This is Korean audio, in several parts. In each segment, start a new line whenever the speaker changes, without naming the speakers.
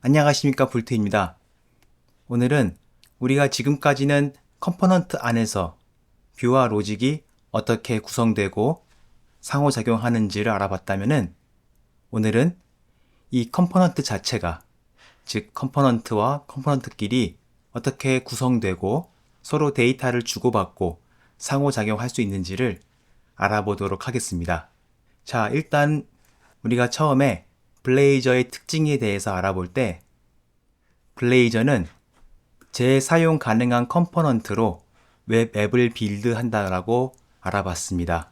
안녕하십니까, 볼트입니다. 오늘은 우리가 지금까지는 컴포넌트 안에서 뷰와 로직이 어떻게 구성되고 상호작용하는지를 알아봤다면은 오늘은 이 컴포넌트 자체가, 즉 컴포넌트와 컴포넌트끼리 어떻게 구성되고 서로 데이터를 주고받고 상호작용할 수 있는지를 알아보도록 하겠습니다. 자, 일단 우리가 처음에 블레이저의 특징에 대해서 알아볼 때 블레이저는 재사용 가능한 컴포넌트로 웹 앱을 빌드한다라고 알아봤습니다.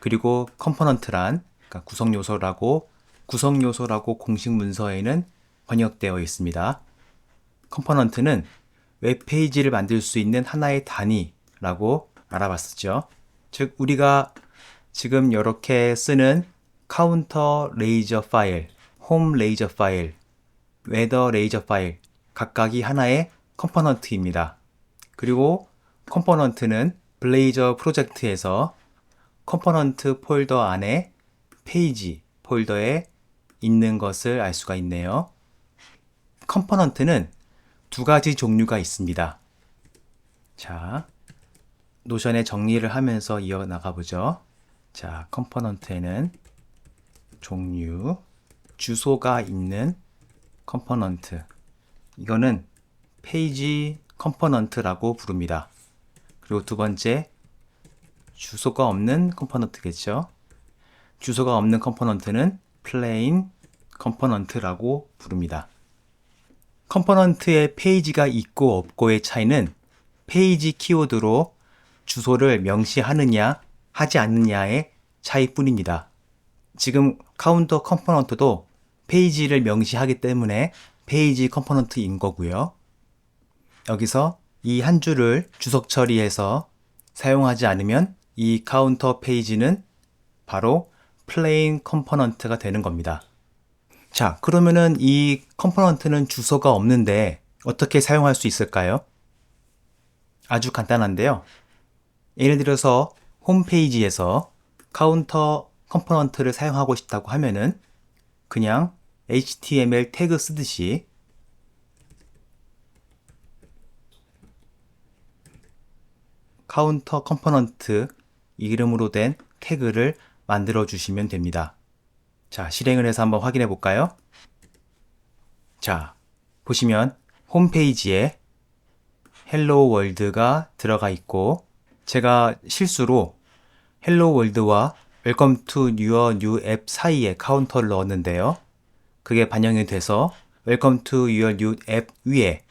그리고 컴포넌트란, 그러니까 구성요소라고 공식 문서에는 번역되어 있습니다. 컴포넌트는 웹페이지를 만들 수 있는 하나의 단위라고 알아봤었죠. 즉 우리가 지금 이렇게 쓰는 카운터 레이저 파일, 홈 레이저 파일, 웨더 레이저 파일 각각이 하나의 컴포넌트입니다. 그리고 컴포넌트는 블레이저 프로젝트에서 컴포넌트 폴더 안에 페이지 폴더에 있는 것을 알 수가 있네요. 컴포넌트는 두 가지 종류가 있습니다. 자, 노션에 정리를 하면서 이어나가 보죠. 자, 컴포넌트에는 종류, 주소가 있는 컴포넌트, 이거는 페이지 컴포넌트라고 부릅니다. 그리고 두 번째, 주소가 없는 컴포넌트겠죠. 주소가 없는 컴포넌트는 플레인 컴포넌트라고 부릅니다. 컴포넌트에 페이지가 있고 없고의 차이는 페이지 키워드로 주소를 명시하느냐 하지 않느냐의 차이뿐입니다. 지금 카운터 컴포넌트도 페이지를 명시하기 때문에 페이지 컴포넌트인 거고요. 여기서 이 한 줄을 주석 처리해서 사용하지 않으면 이 카운터 페이지는 바로 플레인 컴포넌트가 되는 겁니다. 자, 그러면은 이 컴포넌트는 주소가 없는데 어떻게 사용할 수 있을까요? 아주 간단한데요. 예를 들어서 홈페이지에서 카운터 컴포넌트를 사용하고 싶다고 하면은 그냥 HTML 태그 쓰듯이 카운터 컴포넌트 이름으로 된 태그를 만들어 주시면 됩니다. 자, 실행을 해서 한번 확인해 볼까요? 자, 보시면 홈페이지에 헬로 월드가 들어가 있고 제가 실수로 헬로 월드와 웰컴 투 유어 뉴 앱 사이에 카운터를 넣었는데요. 그게 반영이 돼서 웰컴 투 유어 뉴 앱 위에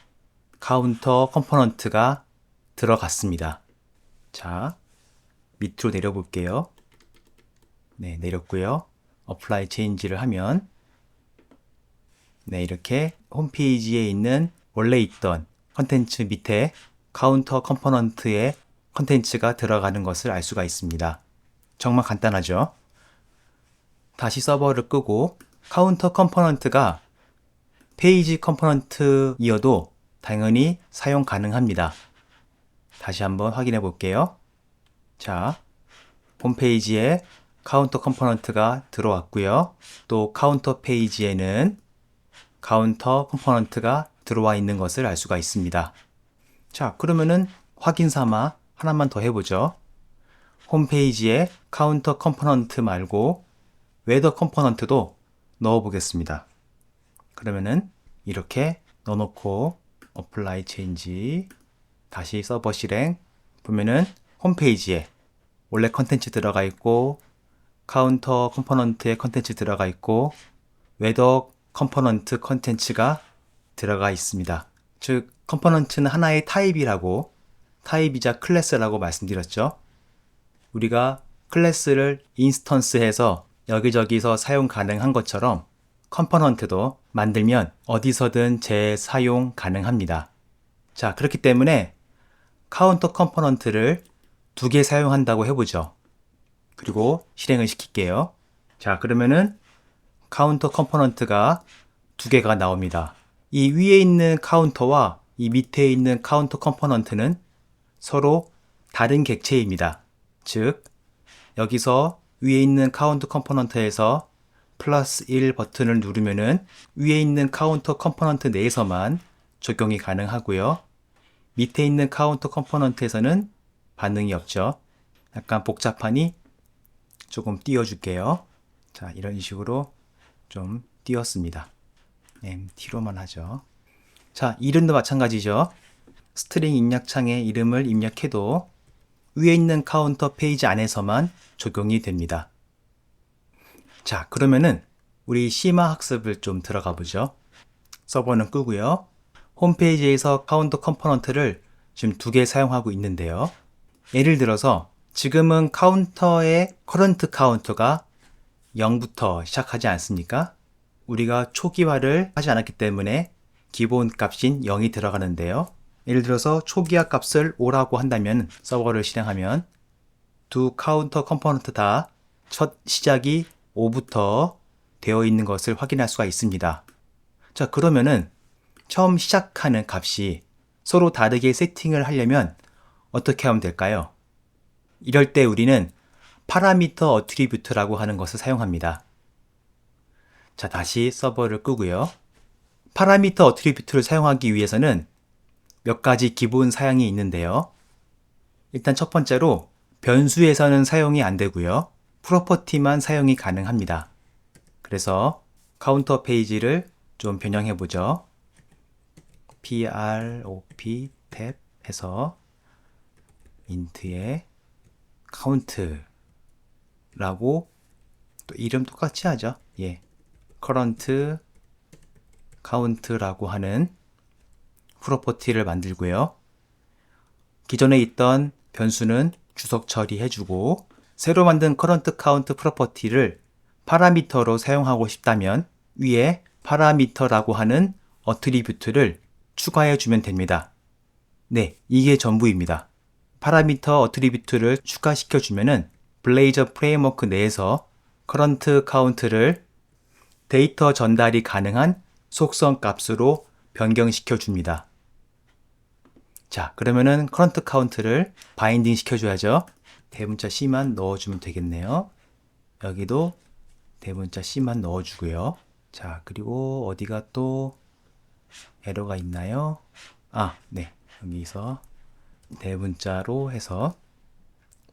카운터 컴포넌트가 들어갔습니다. 자, 밑으로 내려볼게요. 네, 내렸고요. 어플라이 체인지를 하면 네, 이렇게 홈페이지에 있는 원래 있던 컨텐츠 밑에 카운터 컴포넌트에 컨텐츠가 들어가는 것을 알 수가 있습니다. 정말 간단하죠? 다시 서버를 끄고 카운터 컴포넌트가 페이지 컴포넌트이어도 당연히 사용 가능합니다. 다시 한번 확인해 볼게요. 자, 홈페이지에 카운터 컴포넌트가 들어왔고요. 또 카운터 페이지에는 카운터 컴포넌트가 들어와 있는 것을 알 수가 있습니다. 자, 그러면은 확인 삼아 하나만 더 해보죠. 홈페이지에 카운터 컴포넌트 말고 웨더 컴포넌트도 넣어보겠습니다. 그러면은 이렇게 넣어놓고 어플라이 체인지 다시 서버 실행 보면은 홈페이지에 원래 컨텐츠 들어가 있고 카운터 컴포넌트에 컨텐츠 들어가 있고 웨더 컴포넌트 컨텐츠가 들어가 있습니다. 즉 컴포넌트는 하나의 타입이자 클래스라고 말씀드렸죠. 우리가 클래스를 인스턴스해서 여기저기서 사용 가능한 것처럼 컴포넌트도 만들면 어디서든 재사용 가능합니다. 자, 그렇기 때문에 카운터 컴포넌트를 두 개 사용한다고 해보죠. 그리고 실행을 시킬게요. 자, 그러면은 카운터 컴포넌트가 두 개가 나옵니다. 이 위에 있는 카운터와 이 밑에 있는 카운터 컴포넌트는 서로 다른 객체입니다. 즉, 여기서 위에 있는 카운트 컴포넌트에서 플러스 1 버튼을 누르면은 위에 있는 카운터 컴포넌트 내에서만 적용이 가능하고요. 밑에 있는 카운터 컴포넌트에서는 반응이 없죠. 약간 복잡하니 조금 띄워줄게요. 자, 이런 식으로 좀 띄웠습니다. MT로만 하죠. 자, 이름도 마찬가지죠. 스트링 입력창에 이름을 입력해도 위에 있는 카운터 페이지 안에서만 적용이 됩니다. 자, 그러면은 우리 심화 학습을 좀 들어가 보죠. 서버는 끄고요. 홈페이지에서 카운터 컴포넌트를 지금 2개 사용하고 있는데요. 예를 들어서 지금은 카운터의 커런트 카운터가 0부터 시작하지 않습니까? 우리가 초기화를 하지 않았기 때문에 기본 값인 0이 들어가는데요. 예를 들어서 초기화 값을 5라고 한다면 서버를 실행하면 두 카운터 컴포넌트 다 첫 시작이 5부터 되어 있는 것을 확인할 수가 있습니다. 자, 그러면은 처음 시작하는 값이 서로 다르게 세팅을 하려면 어떻게 하면 될까요? 이럴 때 우리는 파라미터 어트리뷰트라고 하는 것을 사용합니다. 자, 다시 서버를 끄고요. 파라미터 어트리뷰트를 사용하기 위해서는 몇 가지 기본 사양이 있는데요. 일단 첫 번째로 변수에서는 사용이 안 되고요. 프로퍼티만 사용이 가능합니다. 그래서 카운터 페이지를 좀 변형해 보죠. prop 탭 해서 인트에 카운트라고 또 이름 똑같이 하죠. 예. current count라고 하는 프로퍼티를 만들고요. 기존에 있던 변수는 주석 처리해주고 새로 만든 current count 프로퍼티를 파라미터로 사용하고 싶다면 위에 파라미터라고 하는 어트리뷰트를 추가해주면 됩니다. 네, 이게 전부입니다. 파라미터 어트리뷰트를 추가시켜주면은 블레이저 프레임워크 내에서 current count를 데이터 전달이 가능한 속성 값으로 변경시켜 줍니다. 자, 그러면은 current count를 바인딩 시켜줘야죠. 대문자 C만 넣어주면 되겠네요. 여기도 대문자 C만 넣어주고요. 자, 그리고 어디가 또 에러가 있나요? 아, 네. 여기서 대문자로 해서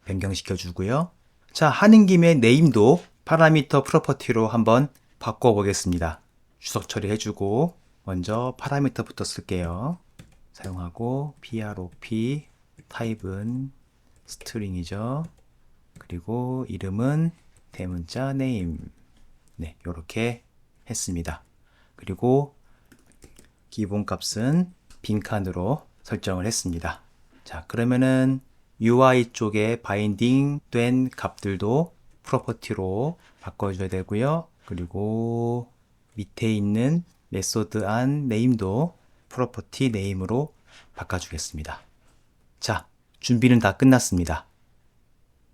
변경시켜 주고요. 자, 하는 김에 네임도 파라미터 프로퍼티로 한번 바꿔보겠습니다. 주석 처리해주고 먼저 파라미터부터 쓸게요. 사용하고 prop 타입은 스트링이죠. 그리고 이름은 대문자 name. 네, 이렇게 했습니다. 그리고 기본 값은 빈칸으로 설정을 했습니다. 자, 그러면은 UI 쪽에 바인딩 된 값들도 프로퍼티로 바꿔줘야 되고요. 그리고 밑에 있는 메소드 안 네임도 프로퍼티 네임으로 바꿔주겠습니다. 자, 준비는 다 끝났습니다.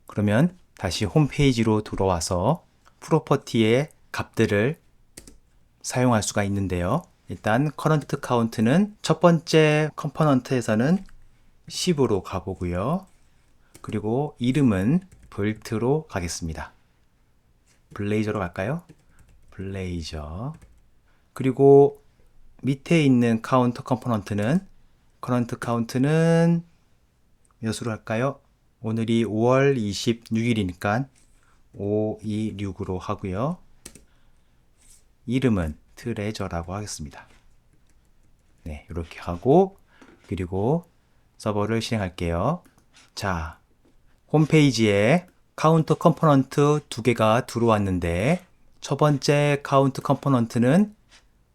그러면 다시 홈페이지로 들어와서 프로퍼티의 값들을 사용할 수가 있는데요. 일단 current count는 첫 번째 컴포넌트에서는 10으로 가보고요. 그리고 이름은 볼트로 가겠습니다. 블레이저로 갈까요? 블레이저. 그리고 밑에 있는 카운터 컴포넌트는 current count는 몇으로 할까요? 오늘이 5월 26일이니까 526으로 하고요. 이름은 트레저라고 하겠습니다. 네, 이렇게 하고 그리고 서버를 실행할게요. 자, 홈페이지에 카운터 컴포넌트 2개가 들어왔는데 첫 번째 카운트 컴포넌트는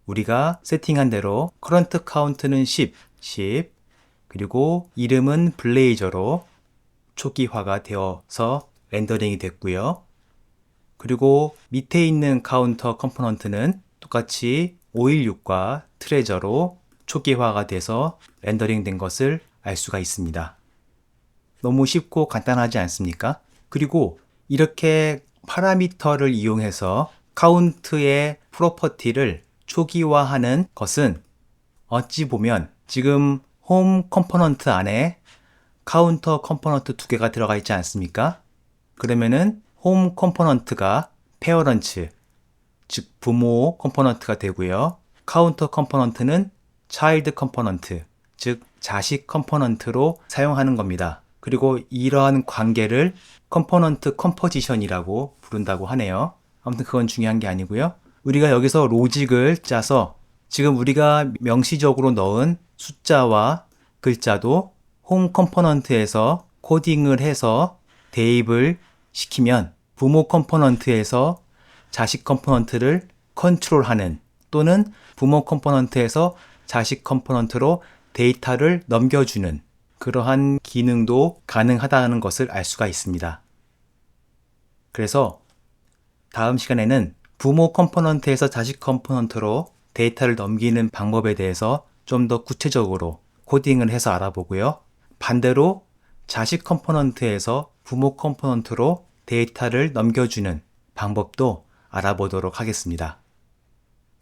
우리가 세팅한 대로 current count는 10 그리고 이름은 블레이저로 초기화가 되어서 렌더링이 됐고요. 그리고 밑에 있는 카운터 컴포넌트는 똑같이 516과 트레저로 초기화가 돼서 렌더링 된 것을 알 수가 있습니다. 너무 쉽고 간단하지 않습니까? 그리고 이렇게 파라미터를 이용해서 카운트의 프로퍼티를 초기화하는 것은 어찌 보면 지금 홈 컴포넌트 안에 카운터 컴포넌트 2개가 들어가 있지 않습니까? 그러면은 홈 컴포넌트가 페어런츠, 즉 부모 컴포넌트가 되고요. 카운터 컴포넌트는 차일드 컴포넌트, 즉 자식 컴포넌트로 사용하는 겁니다. 그리고 이러한 관계를 컴포넌트 컴포지션이라고 부른다고 하네요. 아무튼 그건 중요한 게 아니고요. 우리가 여기서 로직을 짜서 지금 우리가 명시적으로 넣은 숫자와 글자도 홈 컴포넌트에서 코딩을 해서 대입을 시키면 부모 컴포넌트에서 자식 컴포넌트를 컨트롤하는 또는 부모 컴포넌트에서 자식 컴포넌트로 데이터를 넘겨주는 그러한 기능도 가능하다는 것을 알 수가 있습니다. 그래서 다음 시간에는 부모 컴포넌트에서 자식 컴포넌트로 데이터를 넘기는 방법에 대해서 좀 더 구체적으로 코딩을 해서 알아보고요. 반대로 자식 컴포넌트에서 부모 컴포넌트로 데이터를 넘겨주는 방법도 알아보도록 하겠습니다.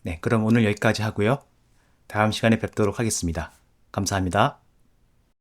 네, 그럼 오늘 여기까지 하고요. 다음 시간에 뵙도록 하겠습니다. 감사합니다.